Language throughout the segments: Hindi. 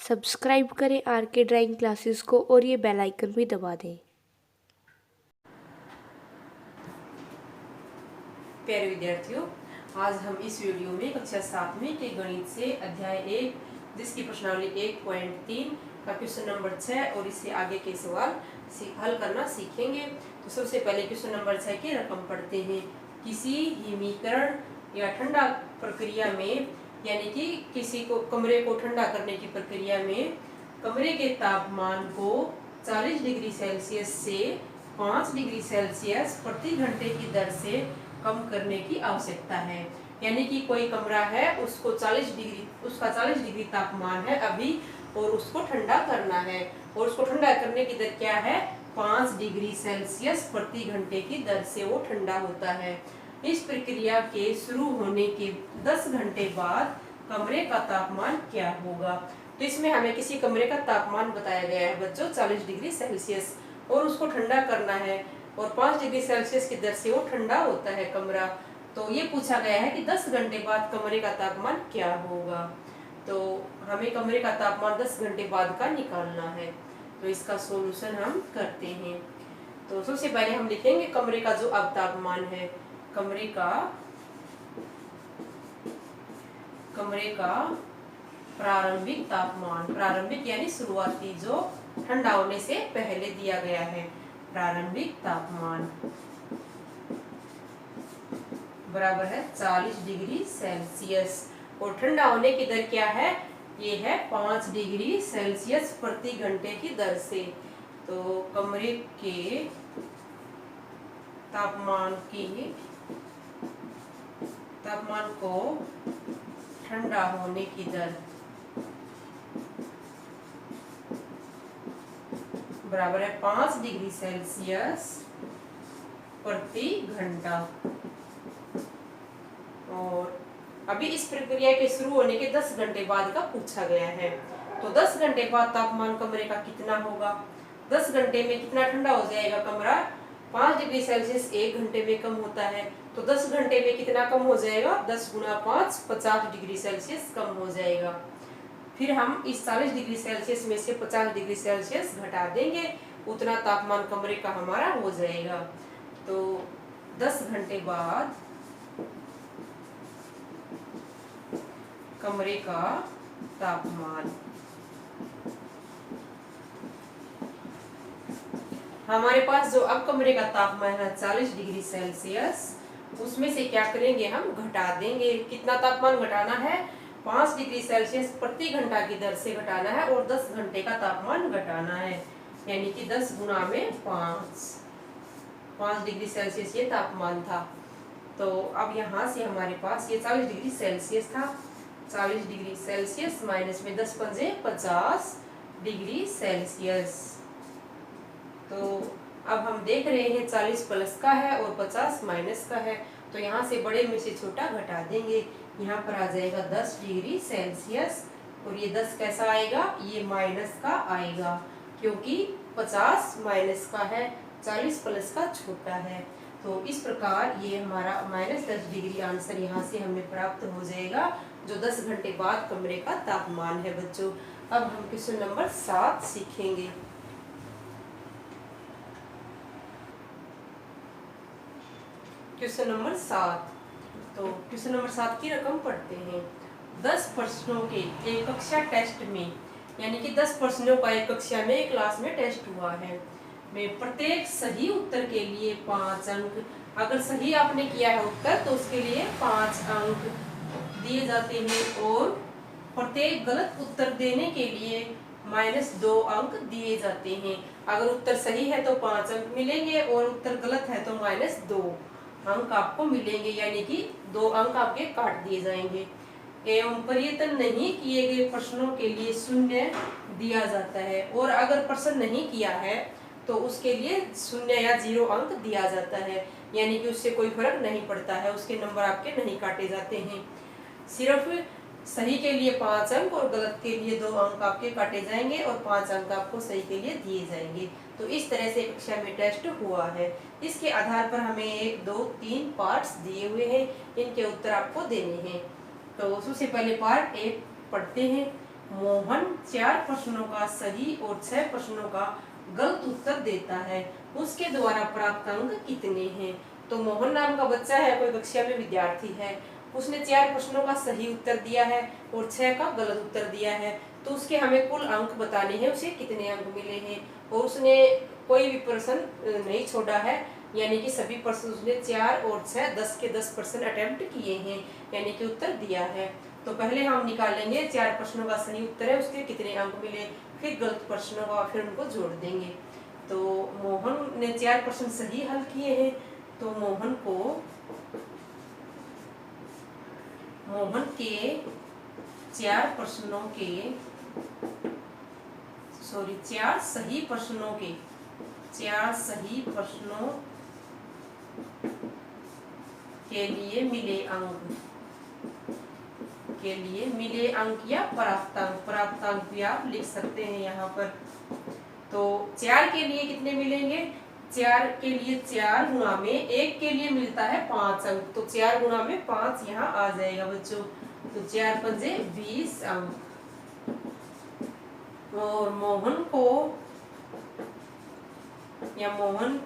सब्सक्राइब करें आर के ड्राइंग क्लासेस को और ये बेल आइकन भी दबा दें। प्यारे विद्यार्थियों, आज हम इस वीडियो में कक्षा 7वीं के गणित से अध्याय 1 जिसकी प्रश्नावली 1.3 का क्वेश्चन नंबर 6 और इससे आगे के सवाल हल करना सीखेंगे। तो सबसे पहले क्वेश्चन नंबर 6 की रकम पढ़ते हैं। किसी हिमीकरण या ठंडा प्रक्रिया में, यानी कि किसी को कमरे को ठंडा करने की प्रक्रिया में कमरे के तापमान को 40 डिग्री सेल्सियस से 5 डिग्री सेल्सियस प्रति घंटे की दर से कम करने की आवश्यकता है। यानी कि कोई कमरा है, उसको 40 डिग्री तापमान है अभी, और उसको ठंडा करना है, और उसको ठंडा करने की दर क्या है? 5 डिग्री सेल्सियस प्रति घंटे की दर से वो ठंडा होता है। इस प्रक्रिया के शुरू होने के 10 घंटे बाद कमरे का तापमान क्या होगा? तो इसमें हमें किसी कमरे का तापमान बताया गया है बच्चों 40 डिग्री सेल्सियस, और उसको ठंडा करना है, और 5 डिग्री सेल्सियस की दर से वो ठंडा होता है कमरा। तो ये पूछा गया है कि 10 घंटे बाद कमरे का तापमान क्या होगा। तो हमें कमरे का तापमान 10 घंटे बाद का निकालना है। तो इसका सॉल्यूशन हम करते हैं। तो सबसे पहले हम लिखेंगे कमरे का जो अब तापमान है, कमरे का प्रारंभिक तापमान, प्रारंभिक यानी शुरुआती, जो ठंडा होने से पहले दिया गया है। प्रारंभिक तापमान बराबर है 40 डिग्री सेल्सियस, और ठंडा होने की दर क्या है? ये है 5 डिग्री सेल्सियस प्रति घंटे की दर से। तो कमरे के तापमान को ठंडा होने की दर बराबर है 5 डिग्री सेल्सियस प्रति घंटा। और अभी इस प्रक्रिया के शुरू होने के 10 घंटे बाद का पूछा गया है। तो 10 घंटे बाद तापमान कमरे का कितना होगा? 10 घंटे में कितना ठंडा हो जाएगा कमरा? 5 डिग्री सेल्सियस 1 घंटे में कम होता है। तो 10 घंटे में कितना कम हो जाएगा? 10 गुना 5 50 डिग्री सेल्सियस कम हो जाएगा। फिर हम इस 40 डिग्री सेल्सियस में से 50 डिग्री सेल्सियस घटा देंगे, उतना तापमान कमरे का हमारा हो जाएगा। तो 10 घंटे बाद कमरे का तापमान, हमारे पास जो अब कमरे का तापमान है 40 डिग्री सेल्सियस, उसमें से क्या करेंगे? हम घटा देंगे। कितना तापमान घटाना है? 5 डिग्री सेल्सियस प्रति घंटा की दर से घटाना है, और 10 घंटे का तापमान घटाना है, यानी कि 10 गुना में 5 डिग्री सेल्सियस ये तापमान था। तो अब यहाँ से हमारे पास ये 40 डिग्री सेल्सियस था, 40 डिग्री सेल्सियस माइनस में 10 पंजे 50 डिग्री सेल्सियस। तो अब हम देख रहे हैं 40 प्लस का है और 50 माइनस का है, तो यहाँ से बड़े में से छोटा घटा देंगे। यहाँ पर आ जाएगा 10 डिग्री सेल्सियस, और ये 10 कैसा आएगा? ये माइनस का आएगा, क्योंकि 50 माइनस का है, 40 प्लस का छोटा है। तो इस प्रकार ये हमारा -10 डिग्री आंसर यहाँ से हमें प्राप्त हो जाएगा, जो 10 घंटे बाद कमरे का तापमान है बच्चों। अब हम क्वेश्चन नंबर 7 सीखेंगे। Question number 7। तो क्वेश्चन नंबर 7 की रकम पढ़ते हैं। 10 प्रश्नों के एक कक्षा टेस्ट में, यानी कि 10 प्रश्नों का एक कक्षा में क्लास में टेस्ट हुआ है, में प्रत्येक सही उत्तर के लिए 5 अंक, अगर सही आपने किया है उत्तर तो उसके लिए 5 अंक दिए जाते हैं, और प्रत्येक गलत उत्तर देने के लिए -2 अंक दिए जाते हैं। अगर उत्तर सही है तो 5 अंक मिलेंगे, और उत्तर गलत है तो -2 अंक आपको मिलेंगे, यानी कि 2 अंक आपके काट दिए जाएंगे। एवं प्रयत्न नहीं किए गए प्रश्नों के लिए 0 दिया जाता है, और अगर प्रश्न नहीं किया है तो उसके लिए 0 या 0 अंक दिया जाता है, यानी कि उससे कोई फर्क नहीं पड़ता है, उसके नंबर आपके नहीं काटे जाते हैं। सिर्फ सही के लिए 5 अंक और गलत के लिए 2 अंक आपके काटे जाएंगे, और 5 अंक आपको सही के लिए दिए जाएंगे। तो इस तरह से कक्षा में टेस्ट हुआ है। इसके आधार पर हमें 1, 2, 3 पार्ट्स दिए हुए हैं, इनके उत्तर आपको देने हैं। तो सबसे पहले पार्ट 1 पढ़ते हैं। मोहन 4 प्रश्नों का सही और 6 प्रश्नों का गलत उत्तर देता है, उसके द्वारा प्राप्त अंक कितने हैं। तो मोहन नाम का बच्चा है, कोई कक्षा में विद्यार्थी है, उसने 4 प्रश्नों का सही उत्तर दिया है और 6 का गलत उत्तर दिया है, तो उसके हमें कुल अंक बताने हैं, उसे कितने अंक मिले हैं। और उसने कोई भी प्रश्न नहीं छोड़ा है, यानी कि सभी प्रश्न उसने 4 और 6 10 के 10 प्रश्न अटेम्प्ट किए हैं, यानी कि उत्तर दिया है। तो पहले हम निकालेंगे 4 प्रश्नों का सही उत्तर है उसके कितने अंक मिले, फिर गलत प्रश्नों का फिर उनको जोड़ देंगे। तो मोहन ने 4 प्रश्न सही हल किए हैं, तो मोहन के 4 सही प्रश्नों के लिए मिले अंक या प्राप्तांक भी आप लिख सकते हैं यहाँ पर। तो 4 के लिए कितने मिलेंगे, 4 के लिए 4 गुणा में 1 के लिए मिलता है 5 अंक, तो 4 गुणा में 5 यहाँ आ जाएगा बच्चों। तो 4 पंजे 20 अंक। और मोहन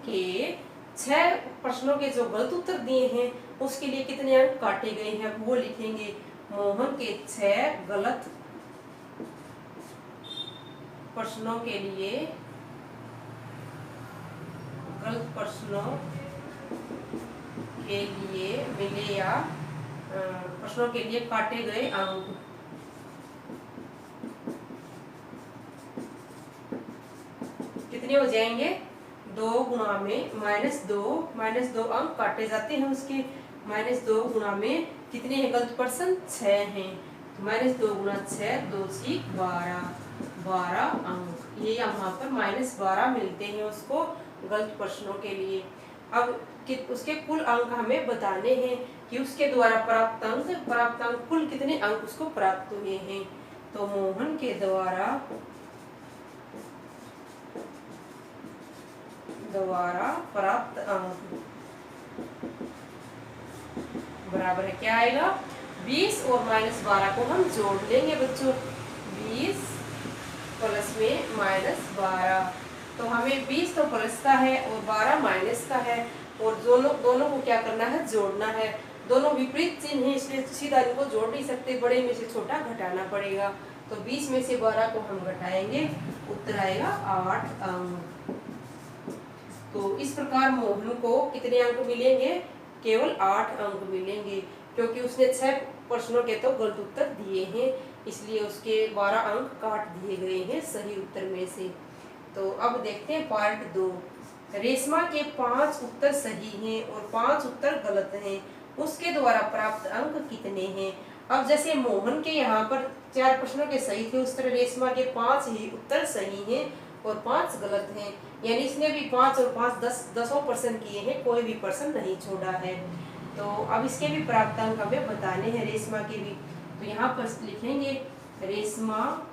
के 6 प्रश्नों के जो गलत उत्तर दिए हैं उसके लिए कितने अंक काटे गए हैं वो लिखेंगे। मोहन के 6 गलत प्रश्नों के लिए मिले या प्रश्नों के लिए काटे गए अंक कितने हो जाएंगे, 2 गुणा में -2 अंक काटे जाते हैं उसके। -2 गुणा में कितने हैं गलत प्रश्न, 6 हैं, तो -2 गुणा 6 2 × 12 अंक, ये यहाँ पर -12 मिलते हैं उसको गलत प्रश्नों के लिए। अब उसके कुल अंक हमें बताने हैं कि उसके द्वारा प्राप्त अंक कुल कितने अंक उसको प्राप्त हुए हैं। तो मोहन के द्वारा प्राप्त अंक बराबर है, क्या आएगा, 20 और -12 को हम जोड़ लेंगे बच्चों, 20 प्लस में -12, तो हमें 20 तो प्लस का है और 12 माइनस का है, और दोनों को क्या करना है, जोड़ना है। दोनों विपरीत चिन्ह है, इसलिए सीधा इनको जोड़ नहीं सकते, बड़े में से छोटा घटाना पड़ेगा। तो 20 में से 12 को हम घटाएंगे, उत्तर आएगा 8 अंक। तो इस प्रकार मोहन को कितने अंक मिलेंगे, केवल 8 अंक मिलेंगे, क्योंकि उसने 6 प्रश्नों के तो गलत उत्तर दिए हैं, इसलिए उसके 12 अंक काट दिए गए हैं सही उत्तर में से। तो अब देखते हैं पार्ट 2। रेशमा के 5 उत्तर सही हैं और 5 उत्तर गलत हैं, उसके द्वारा प्राप्त अंक कितने हैं। अब जैसे मोहन के यहाँ पर 4 प्रश्नों के सही थे, उस तरह रेशमा के 5 ही उत्तर सही हैं और 5 गलत हैं, यानी इसने भी 5 और 5 10 प्रश्न किए हैं, कोई भी प्रश्न नहीं छोड़ा है। तो अब इसके भी प्राप्त अंक हमें बताने हैं, रेशमा के भी। तो यहाँ पर लिखेंगे रेशमा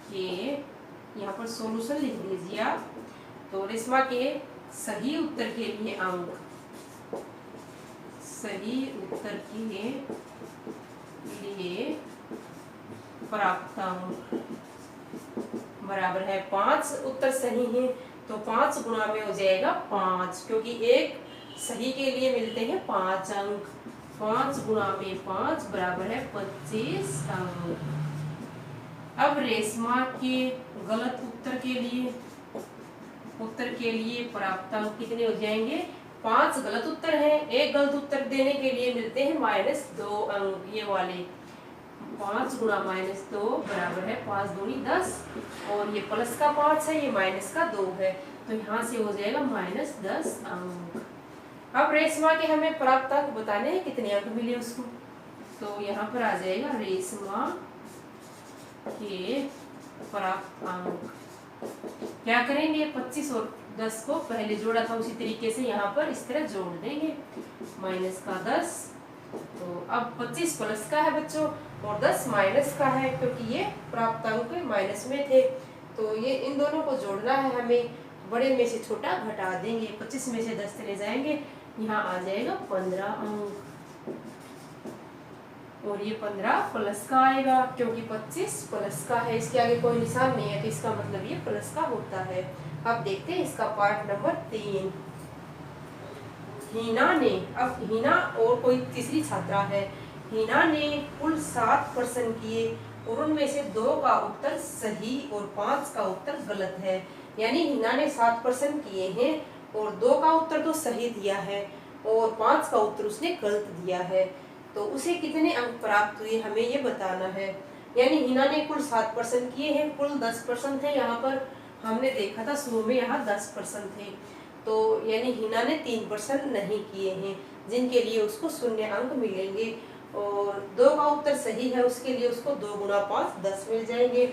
के, यहाँ पर सॉल्यूशन लिख दीजिए आप। तो रेशमा के सही उत्तर के लिए अंक, सही उत्तर के लिए प्राप्त अंक बराबर है 5 उत्तर सही हैं, तो 5 गुणा में हो जाएगा 5, क्योंकि एक सही के लिए मिलते हैं 5 अंक। 5 गुणा में 5 बराबर है 25 अंक। अब रेशमा के गलत उत्तर के लिए प्राप्त अंक कितने हो जाएंगे, 5 गलत उत्तर हैं, एक गलत उत्तर देने के लिए मिलते हैं -2 अंक, ये वाले 5 गुणा -2 बराबर है 5 दूनी 10, और ये प्लस का 5 है, ये माइनस का 2 है, तो यहाँ से हो जाएगा -10 अंक। अब रेशमा के हमें प्राप्त अंक बताने हैं, कितने अंक मिले उसको। तो यहाँ पर आ जाएगा रेशमा के प्राप्त अंक, क्या करेंगे, 25 और 10 को पहले जोड़ा था उसी तरीके से यहाँ पर इस तरह जोड़ देंगे, माइनस का 10, तो अब 25 प्लस का है बच्चों और 10 माइनस का है, क्योंकि ये प्राप्त अंक माइनस में थे। तो ये इन दोनों को जोड़ना है हमें, बड़े में से छोटा घटा देंगे, 25 में से 10 चले जाएंगे, यहाँ आ जाएगा 15 अंक। और ये 15 प्लस का आएगा, क्योंकि 25 प्लस का है, इसके आगे कोई निशान नहीं है तो इसका मतलब ये प्लस का होता है। अब देखते हैं इसका पार्ट नंबर 3। हिना ने, अब हिना और कोई तीसरी छात्रा है, हिना ने कुल 7 प्रश्न किए और उनमें से 2 का उत्तर सही और 5 का उत्तर गलत है। यानी हिना ने 7 प्रश्न किए हैं और 2 का उत्तर तो सही दिया है और 5 का उत्तर उसने गलत दिया है, तो उसे कितने अंक प्राप्त हुए हमें ये बताना है। यानी हिना ने कुल 7 प्रश्न किए हैं, कुल 10 प्रश्न थे, यहाँ पर हमने देखा था शुरू में यहाँ 10 प्रश्न थे, तो यानी हिना ने 3 प्रश्न नहीं किए हैं जिनके लिए उसको 0 अंक मिलेंगे, और 2 का उत्तर सही है उसके लिए उसको 2 गुना 5 10 मिल जाएंगे,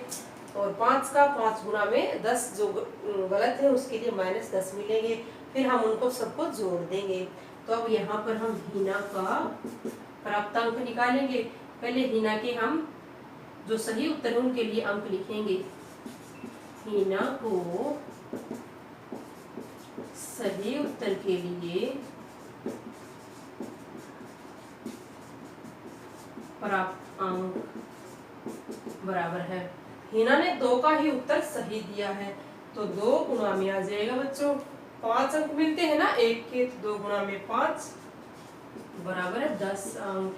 और 5 का 5 गुना में 10 जो गलत है उसके लिए -10 मिलेंगे। फिर हम उनको सबको जोड़ देंगे। तो अब यहाँ पर हम हिना का प्राप्तांक निकालेंगे। पहले हिना के हम जो सही उत्तर है उनके लिए अंक लिखेंगे। हिना को सही उत्तर के लिए प्राप्त अंक बराबर है, हिना ने 2 का ही उत्तर सही दिया है तो 2 गुना में आ जाएगा बच्चों 5 अंक मिलते हैं ना एक के, तो 2 गुना में 5 बराबर है 10 अंक।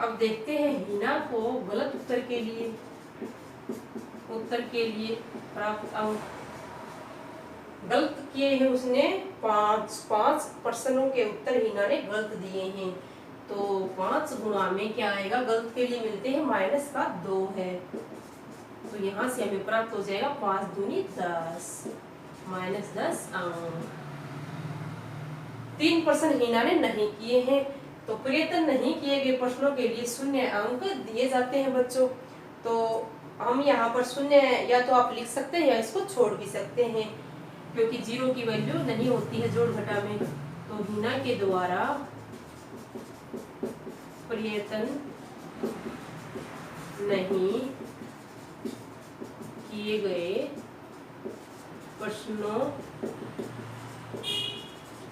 अब देखते हैं हिना को गलत उत्तर के लिए प्राप्त अंक। गलत किए हैं उसने 5 प्रश्नों के उत्तर हिना ने गलत दिए हैं, तो 5 गुना में क्या आएगा, गलत के लिए मिलते हैं -2 है, तो यहाँ से हमें प्राप्त हो जाएगा 5 दूनी 10 -10 अंक। 3 प्रश्न हिना ने नहीं किए हैं, तो प्रयत्न नहीं किए गए प्रश्नों के लिए 0 अंक दिए जाते हैं बच्चों। तो हम यहाँ पर 0 या तो आप लिख सकते हैं या इसको छोड़ भी सकते हैं, क्योंकि 0 की वैल्यू नहीं होती है जोड़ घटा में। तो हिना के द्वारा प्रयत्न नहीं किए गए प्रश्नों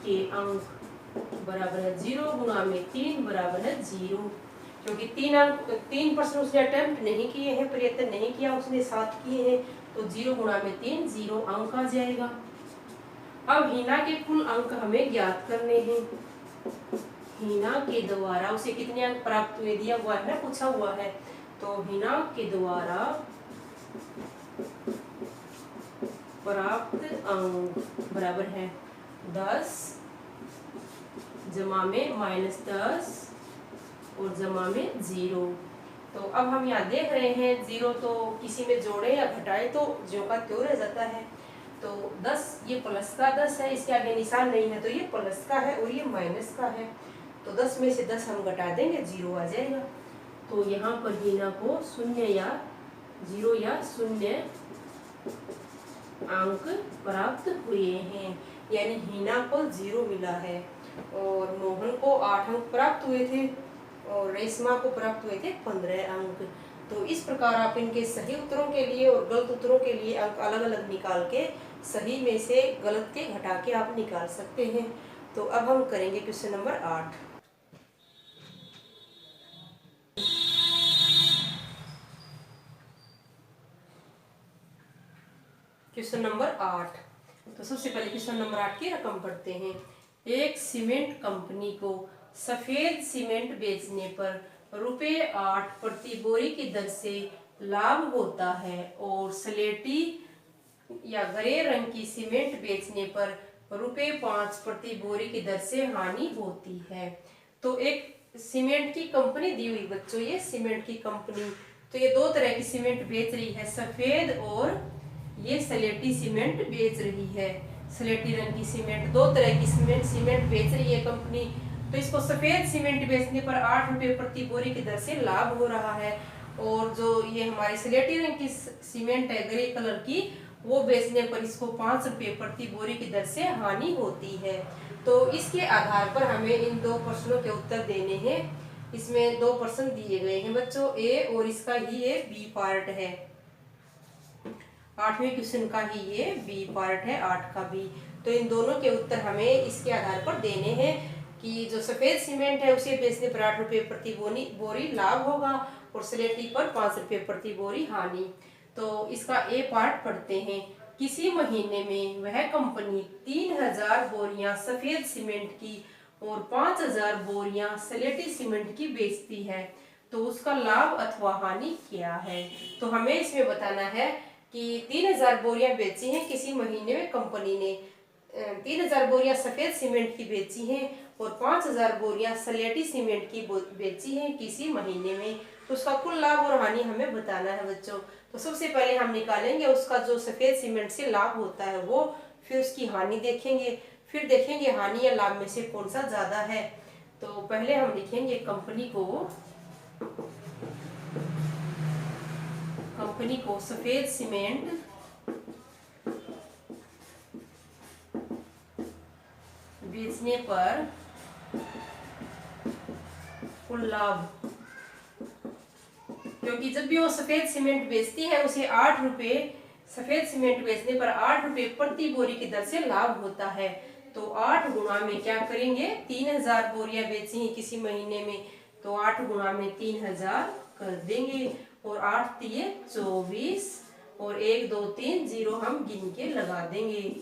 के अंक बराबर है 0 गुना में 3 बराबर है 0, क्योंकि 3 प्रश्न उसने अटेम्प्ट नहीं किए हैं, प्रयत्न नहीं किया उसने, 7 किए हैं, तो 0 गुना में 3 0 अंक आ जाएगा। अब हिना के कुल अंक हमें ज्ञात करने हैं। हिना के द्वारा उसे कितने अंक प्राप्त हुए दिया हुआ है ना, पूछा हुआ है, तो हिना के द्वारा प्राप्त अंक बराबर है 10 जमा में -10 और जमा में 0। तो अब हम यहाँ देख रहे हैं 0 तो किसी में जोड़े या घटाए तो ज्यों का त्यों रह जाता है, तो 10 ये प्लस का 10 है, इसके आगे निशान नहीं है तो ये प्लस का है और ये माइनस का है, तो 10 में से 10 हम घटा देंगे 0 आ जाएगा। तो यहाँ पर हिना को 0 या 0 अंक प्राप्त हुए हैं, यानी हिना को 0 मिला है और मोहन को 8 अंक प्राप्त हुए थे और रेशमा को प्राप्त हुए थे 15 अंक। तो इस प्रकार आप इनके सही उत्तरों के लिए और गलत उत्तरों के लिए अंक अलग अलग निकाल के सही में से गलत के घटा के आप निकाल सकते हैं। तो अब हम करेंगे क्वेश्चन नंबर 8। Question number 8। तो सबसे पहले क्वेश्चन नंबर 8 की रकम पढ़ते हैं। एक सीमेंट कंपनी को सफेद सीमेंट बेचने पर ₹8 प्रति बोरी की दर से लाभ होता है और स्लेटी या ग्रे रंग की सीमेंट बेचने पर ₹5 प्रति बोरी की दर से हानि होती है। तो एक सीमेंट की कंपनी दी हुई बच्चों, ये सीमेंट की कंपनी, तो ये 2 तरह की सीमेंट बेच रही है, सफेद और ये स्लेटी सीमेंट बेच रही है। स्लेटी रंग की सीमेंट, 2 तरह की सीमेंट बेच रही है कंपनी। तो इसको सफेद सीमेंट बेचने पर ₹8 प्रति बोरी की दर से लाभ हो रहा है, और जो ये हमारी स्लेटी रंग की सीमेंट है ग्रे कलर की, वो बेचने पर इसको ₹5 प्रति बोरी की दर से हानि होती है। तो इसके आधार पर हमें इन 2 प्रश्नों के उत्तर देने हैं। इसमें 2 प्रश्न दिए गए हैं बच्चों, ए और इसका ही ये बी पार्ट है, 8वें क्वेश्चन का ही ये बी पार्ट है, 8 का बी। तो इन दोनों के उत्तर हमें इसके आधार पर देने हैं कि जो सफेद सीमेंट है उसे बेचने पर 8 रुपये प्रति बोरी लाभ होगा और स्लेटी पर 5 रुपये प्रति बोरी हानि। तो इसका ए पार्ट पढ़ते हैं। किसी महीने में वह कंपनी 3000 बोरियां सफेद सीमेंट की और 5000 बोरियां स्लेटी सीमेंट की बेचती है, तो उसका लाभ अथवा हानि क्या है। तो हमें इसमें बताना है कि 3000 बोरियां बेची हैं किसी महीने में कंपनी ने, 3000 बोरियां सफेद सीमेंट की बेची हैं और 5000 बोरियां स्लेटी सीमेंट की बेची हैं किसी महीने में, तो उसका कुल लाभ और हानि हमें बताना है बच्चों। तो सबसे पहले हम निकालेंगे उसका जो सफेद सीमेंट से लाभ होता है वो, फिर उसकी हानि देखेंगे, फिर देखेंगे हानि या लाभ में से कौन सा ज्यादा है। तो पहले हम लिखेंगे कंपनी को सफेद सीमेंट बेचने पर कुल लाभ, क्योंकि जब भी वो सफेद सीमेंट बेचती है उसे 8 रुपये, सफेद सीमेंट बेचने पर 8 रुपये प्रति बोरी की दर से लाभ होता है। तो 8 गुणा में क्या करेंगे, 3000 बोरियां बेची हैं किसी महीने में, तो 8 गुणा में 3000 कर देंगे और 8 तिये 24 और 1 2 3 0 हम गिन के लगा देंगे,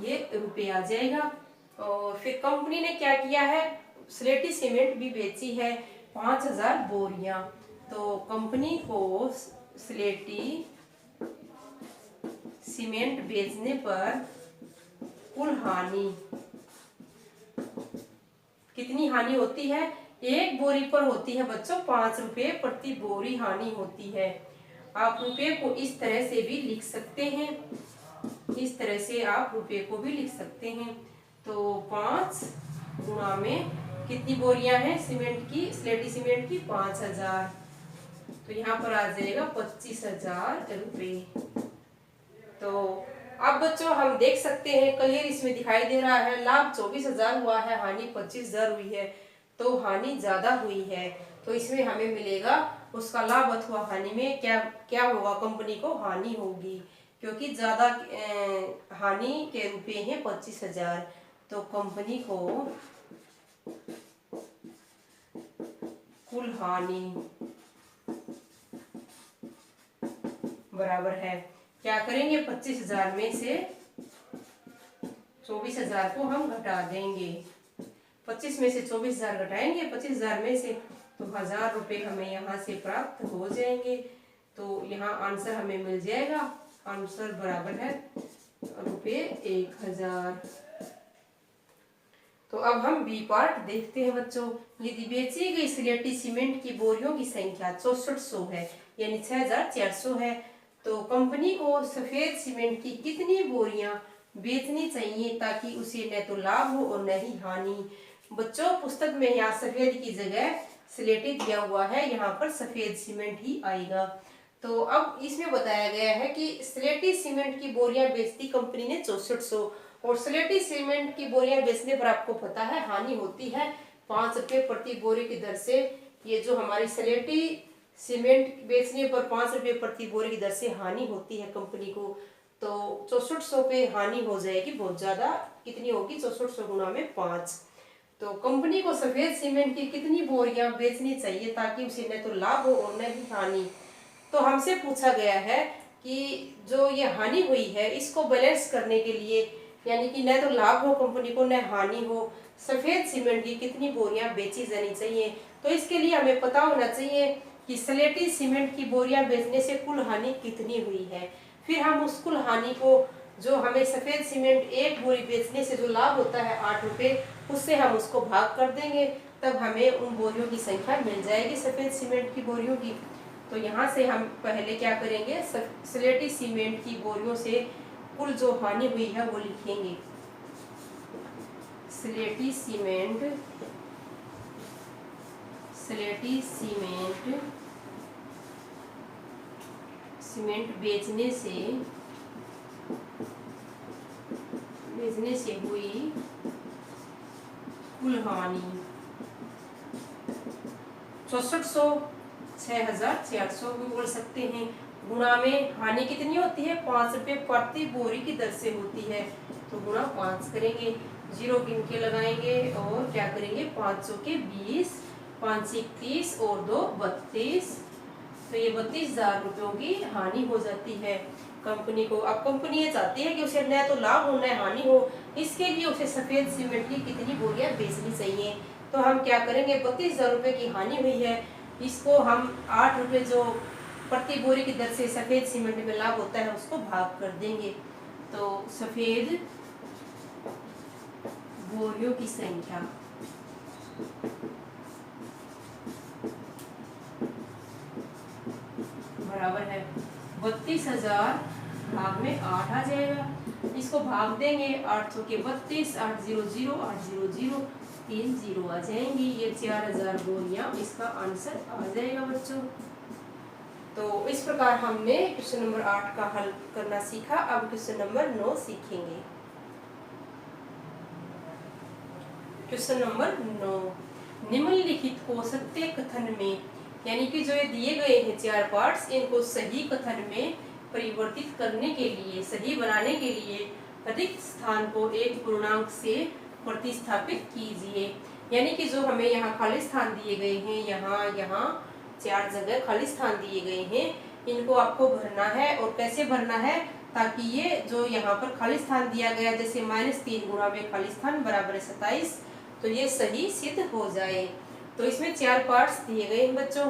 ये रुपये आ जाएगा। और फिर कंपनी ने क्या किया है, स्लेटी सीमेंट भी बेची है 5000 बोरियां, तो कंपनी को स्लेटी सीमेंट बेचने पर कुल हानि, कितनी हानि होती है, एक बोरी पर होती है बच्चों 5 रुपये प्रति बोरी हानि होती है। आप रुपये को इस तरह से भी लिख सकते हैं, इस तरह से आप रुपये को भी लिख सकते हैं। तो 5 गुणा में कितनी बोरियां हैं सीमेंट की, स्लेटी सीमेंट की 5000, तो यहाँ पर आ जाएगा 25,000 रुपये। तो अब बच्चों हम देख सकते हैं क्लियर इसमें दिखाई दे रहा है, लाभ 24,000 हुआ है, हानि 25,000 हुई है, तो हानि ज्यादा हुई है। तो इसमें हमें मिलेगा उसका लाभ अथवा हानि में क्या क्या होगा, कंपनी को हानि होगी, क्योंकि ज्यादा हानि के रुपए हैं 25,000। तो कंपनी को कुल हानि बराबर है, क्या करेंगे 25,000 में से 24,000 को हम घटा देंगे, 25 में से 24,000 घटाएंगे 25,000 में से, तो 1000 रुपये हमें यहाँ से प्राप्त हो जाएंगे। तो यहाँ आंसर हमें मिल जाएगा, आंसर बराबर है रुपये 1000। तो अब हम बी पार्ट देखते हैं बच्चों। यदि बेची गई स्लेटी सीमेंट की बोरियों की संख्या 6400 है, यानी 6400 है, तो कंपनी को सफेद सीमेंट की कितनी बोरियां बेचनी चाहिए ताकि उसे न तो लाभ हो और न ही हानि। बच्चों पुस्तक में यहाँ सफेद की जगह स्लेटी दिया हुआ है, यहाँ पर सफेद सीमेंट ही आएगा। तो अब इसमें बताया गया है कि स्लेटी सीमेंट की बोरियां बेचती कंपनी ने 6400 और स्लेटी सीमेंट की बोरियां बेचने पर आपको पता है हानि होती है 5 रुपये प्रति बोरी की दर से। ये जो हमारी स्लेटी सीमेंट बेचने पर 5 रुपये प्रति बोरी की दर से हानि होती है कंपनी को, तो 6400 पे हानि हो जाएगी बहुत ज्यादा, कितनी होगी 6400 गुणा में 5। तो कंपनी को सफेद सीमेंट की कितनी बोरियां बेचनी चाहिए ताकि उसे न तो लाभ हो और न ही हानि। तो हमसे पूछा गया है कि जो ये हानि हुई है इसको बैलेंस करने के लिए, यानी कि न तो लाभ हो कंपनी को न हानि हो, सफेद सीमेंट की कितनी बोरियां बेची जानी चाहिए। तो इसके लिए हमें पता होना चाहिए कि स्लेटी सीमेंट की बोरियां बेचने से कुल हानि कितनी हुई है। फिर हम उस कुल हानि को, जो हमें सफेद सीमेंट एक बोरी बेचने से जो लाभ होता है 8 रुपये, उससे हम उसको भाग कर देंगे, तब हमें उन बोरियों की संख्या मिल जाएगी सफेद सीमेंट की बोरियों की। तो यहाँ से हम पहले क्या करेंगे, स्लेटी सीमेंट की बोरियों से कुल जो हानि हुई है वो लिखेंगे। स्लेटी सीमेंट बेचने से हुई कुल हानि 6400 6400 भी बोल सकते हैं, गुणा में हानि कितनी होती है 5 रुपये प्रति बोरी की दर से होती है, तो गुणा 5 करेंगे। जीरो गिन के लगाएंगे और क्या करेंगे 500 के 20, 5 से 30 और 2 32। तो ये 32,000 रुपयों की हानि हो जाती है कंपनी को। अब कंपनी ये चाहती है कि उसे न तो लाभ हो न हानि हो, इसके लिए उसे सफेद सीमेंट की कितनी बोरियां बेचनी चाहिए। तो हम क्या करेंगे 32,000 रुपये की हानि हुई है, इसको हम 8 रुपये जो प्रति बोरी की दर से सफेद सीमेंट में लाभ होता है उसको भाग कर देंगे। तो सफेद बोरियों की संख्या बराबर है 32,000 भाग में 8 आ जाएगा। इसको भाग देंगे 800 के 32, 800 800 3 जीरो आ जाएंगी। ये 4,000 बोरियां इसका आंसर आ जाएगा बच्चों। तो इस प्रकार हमने क्वेश्चन नंबर 8 का हल करना सीखा। अब क्वेश्चन नंबर 9 सीखेंगे। क्वेश्चन नंबर 9, निम्नलिखित को सत्य कथन में, यानी कि जो ये दिए गए हैं 4 पार्ट्स, इनको सही कथन में परिवर्तित करने के लिए, सही बनाने के लिए अधिक स्थान को एक पूर्णांक से प्रतिस्थापित कीजिए। यानी कि जो हमें यहाँ खाली स्थान दिए गए हैं, यहाँ 4 जगह खाली स्थान दिए गए हैं, इनको आपको भरना है। और कैसे भरना है, ताकि ये जो यहाँ पर खाली स्थान दिया गया, जैसे -3 गुणा में खाली स्थान बराबर है 27, तो ये सही सिद्ध हो जाए। तो इसमें 4 पार्ट्स दिए गए हैं बच्चों।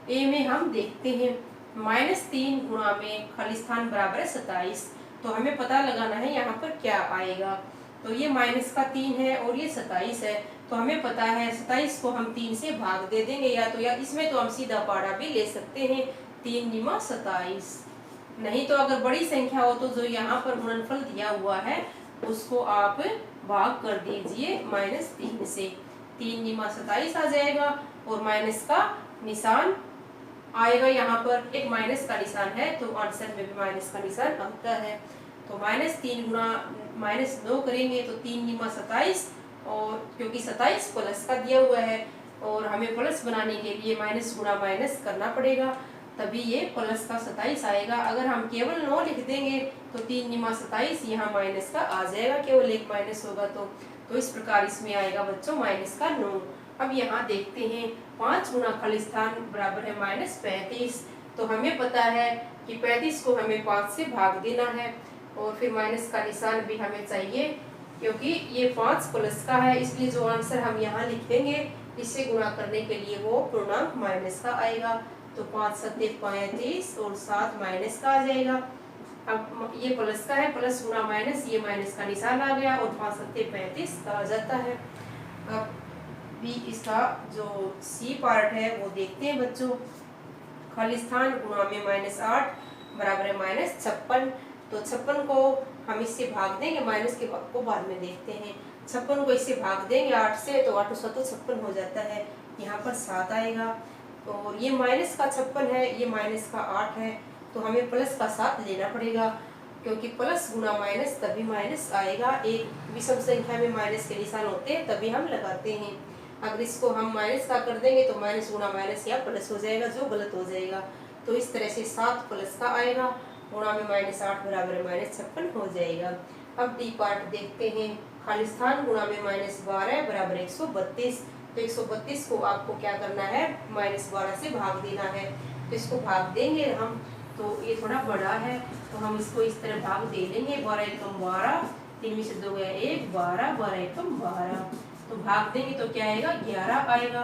ए में हम देखते हैं -3 गुणा में खाली स्थान बराबर है 27, तो हमें पता लगाना है यहाँ पर क्या आएगा। तो ये -3 है और ये 27 है, तो हमें पता है 27 को हम 3 से भाग दे देंगे, या इसमें तो हम सीधा पाड़ा भी ले सकते हैं 3 निमा 27। नहीं तो अगर बड़ी संख्या हो तो जो यहाँ पर गुणनफल दिया हुआ है उसको आप भाग कर दीजिए -3 से, 3 निमा 27 आ जाएगा और माइनस का निशान आएगा। यहाँ पर एक माइनस का निशान है तो आंसर में भी माइनस का निशान आता है। तो -3 गुणा -9 करेंगे तो 3 निमा 27, और क्योंकि 27 प्लस का दिया हुआ है और हमें प्लस बनाने के लिए माइनस गुणा माइनस करना पड़ेगा, तभी ये प्लस का 27 आएगा। अगर हम केवल 9 लिख देंगे तो 3 निमा 27 यहाँ माइनस का आ जाएगा, केवल एक माइनस होगा तो इस प्रकार इसमें आएगा बच्चों माइनस का 9। अब यहाँ देखते हैं 5 गुना खाली स्थान बराबर है -35, तो हमें पता है कि 35 को हमें 5 से भाग देना है और फिर माइनस का निशान भी हमें चाहिए, क्योंकि ये 5 प्लस का है, इसलिए जो आंसर हम यहाँ लिखेंगे इससे गुणा करने के लिए वो पूर्णांक माइनस का आएगा। तो 5 सत्ते 35 और 7 माइनस का आ जाएगा। अब ये प्लस का है, प्लस गुणा माइनस, ये माइनस का निशान आ गया और 5 सत्ते 35 का आ जाता है। अब भी इसका जो सी पार्ट है वो देखते हैं बच्चों। खाली स्थान गुणा में -8 बराबर है -56, तो 56 को हम इससे भाग देंगे, माइनस के को बाद में देखते हैं। 56 को इससे भाग देंगे 8 से, तो 8 7 56 हो जाता है, यहाँ पर 7 आएगा। और ये माइनस का 56 है, ये माइनस का 8 है, तो हमें प्लस का 7 लेना पड़ेगा, क्योंकि प्लस गुना माइनस तभी माइनस आएगा। एक विषम संख्या में माइनस के निशान होते हैं तभी हम लगाते हैं। अगर इसको हम माइनस का कर देंगे तो माइनस गुना माइनस या प्लस हो जाएगा, जो गलत हो जाएगा। तो इस तरह से 7 प्लस का आएगा, गुणा में -8 बराबर -56 हो जाएगा। अब डी पार्ट देखते हैं। खाली स्थान गुणा में -12 बराबर 132, तो 132 को आपको क्या करना है, -12 से भाग देना है। तो इसको भाग देंगे हम, तो ये थोड़ा बड़ा है तो हम इसको इस तरह भाग दे लेंगे। 12 एकम 12, 3 में से 2 गया 1, 12, 12 एकम 12, तो भाग देंगे तो क्या आएगा 11 आएगा।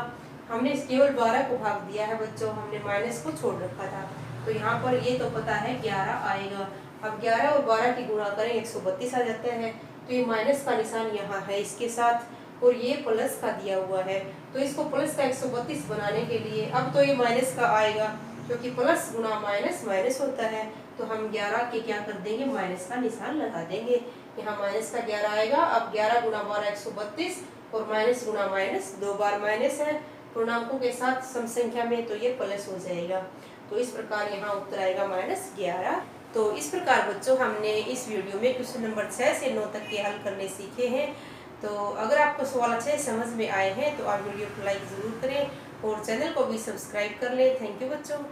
हमने केवल 12 को भाग दिया है बच्चों, हमने माइनस को छोड़ रखा था, तो यहाँ पर ये तो पता है 11 आएगा। अब 11 और 12 की गुणा करें 132 आ जाता है, तो ये माइनस का निशान यहाँ है इसके साथ, और ये प्लस का दिया हुआ है, तो इसको प्लस का 132 बनाने के लिए अब तो ये माइनस का आएगा, क्योंकि प्लस गुना माइनस माइनस होता है, तो हम 11 के क्या कर देंगे, माइनस का निशान लगा देंगे। यहाँ माइनस का 11 आएगा। अब 11 गुना 12 132, और माइनस गुना माइनस 2 बार माइनस है पूर्णांकों के साथ सम संख्या में, तो ये प्लस हो जाएगा। तो इस प्रकार यहाँ उत्तर आएगा -11। तो इस प्रकार बच्चों हमने इस वीडियो में क्वेश्चन नंबर 6 से 9 तक के हल करने सीखे हैं। तो अगर आपको सवाल अच्छे समझ में आए हैं तो आप वीडियो को लाइक ज़रूर करें और चैनल को भी सब्सक्राइब कर लें। थैंक यू बच्चों।